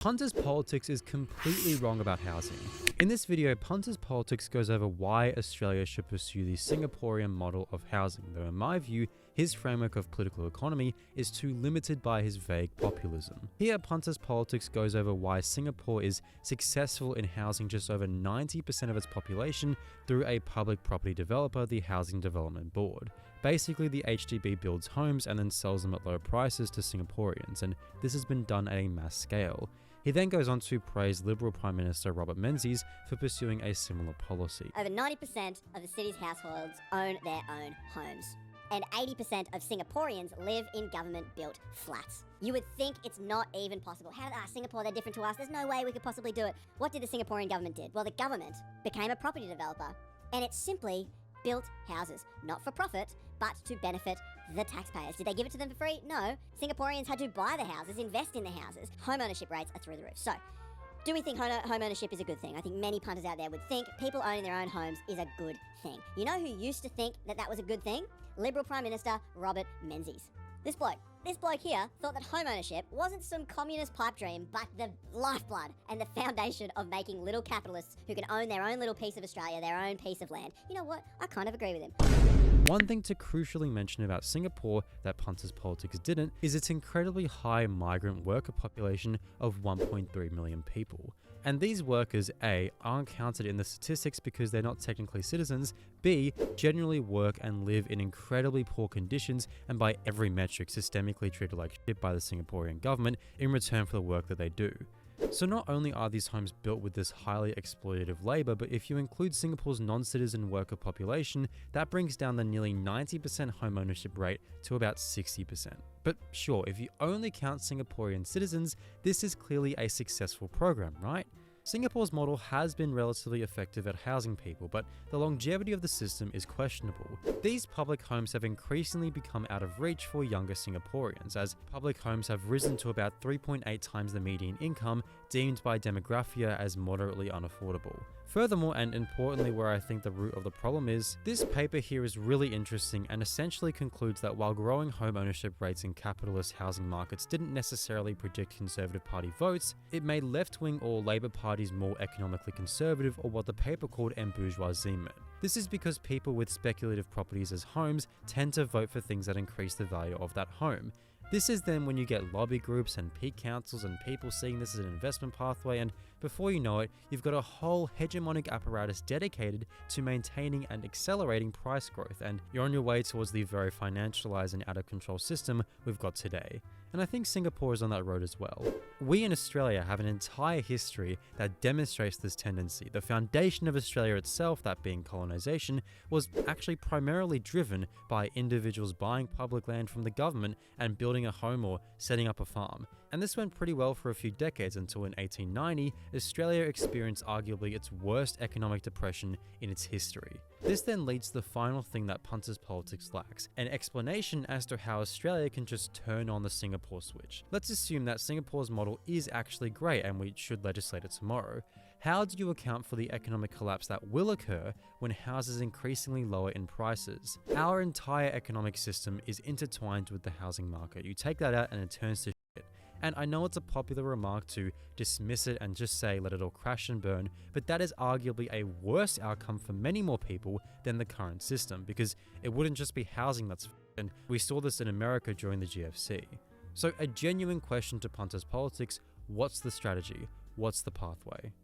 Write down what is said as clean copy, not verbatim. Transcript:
Punters politics is completely wrong about housing. In this video, Punters politics goes over why Australia should pursue the Singaporean model of housing, though in my view, his framework of political economy is too limited by his vague populism. Here, Punters politics goes over why Singapore is successful in housing just over 90% of its population through a public property developer, the Housing Development Board. Basically, the HDB builds homes and then sells them at low prices to Singaporeans, and this has been done at a mass scale. He then goes on to praise Liberal Prime Minister Robert Menzies for pursuing a similar policy. Over 90% of the city's households own their own homes, and 80% of Singaporeans live in government-built flats. You would think it's not even possible. Singapore, they're different to us. There's no way we could possibly do it. What did the Singaporean government do? Well, the government became a property developer, and it simply built houses, not for profit, but to benefit the taxpayers. Did they give it to them for free? No. Singaporeans had to buy the houses, invest in the houses. Home ownership rates are through the roof. So, do we think home ownership is a good thing? I think many punters out there would think people owning their own homes is a good thing. You know who used to think that that was a good thing? Liberal Prime Minister Robert Menzies. This bloke here thought that home ownership wasn't some communist pipe dream, but the lifeblood and the foundation of making little capitalists who can own their own little piece of Australia, their own piece of land. You know what? I kind of agree with him. One thing to crucially mention about Singapore that Punters politics didn't is its incredibly high migrant worker population of 1.3 million people. And these workers, A, aren't counted in the statistics because they're not technically citizens, B, generally work and live in incredibly poor conditions and by every metric systemically treated like shit by the Singaporean government in return for the work that they do. So not only are these homes built with this highly exploitative labor, but if you include Singapore's non-citizen worker population, that brings down the nearly 90% home ownership rate to about 60%. But sure, if you only count Singaporean citizens, this is clearly a successful program, right? Singapore's model has been relatively effective at housing people, but the longevity of the system is questionable. These public homes have increasingly become out of reach for younger Singaporeans, as public homes have risen to about 3.8 times the median income, deemed by Demographia as moderately unaffordable. Furthermore, and importantly where I think the root of the problem is, this paper here is really interesting and essentially concludes that while growing home ownership rates in capitalist housing markets didn't necessarily predict Conservative Party votes, it made left-wing or Labour parties more economically conservative, or what the paper called embourgeoisement. This is because people with speculative properties as homes tend to vote for things that increase the value of that home. This is then when you get lobby groups and peak councils and people seeing this as an investment pathway, and before you know it, you've got a whole hegemonic apparatus dedicated to maintaining and accelerating price growth, and you're on your way towards the very financialized and out of control system we've got today. And I think Singapore is on that road as well. We in Australia have an entire history that demonstrates this tendency. The foundation of Australia itself, that being colonisation, was actually primarily driven by individuals buying public land from the government and building a home or setting up a farm. And this went pretty well for a few decades until in 1890, Australia experienced arguably its worst economic depression in its history. This then leads to the final thing that Punters politics lacks, an explanation as to how Australia can just turn on the Singapore switch. Let's assume that Singapore's model is actually great and we should legislate it tomorrow. How do you account for the economic collapse that will occur when houses increasingly lower in prices? Our entire economic system is intertwined with the housing market. You take that out and it turns to shit. And I know it's a popular remark to dismiss it and just say let it all crash and burn, but that is arguably a worse outcome for many more people than the current system, because it wouldn't just be housing that's f***ed, and we saw this in America during the GFC. So a genuine question to Punters politics: what's the strategy? What's the pathway?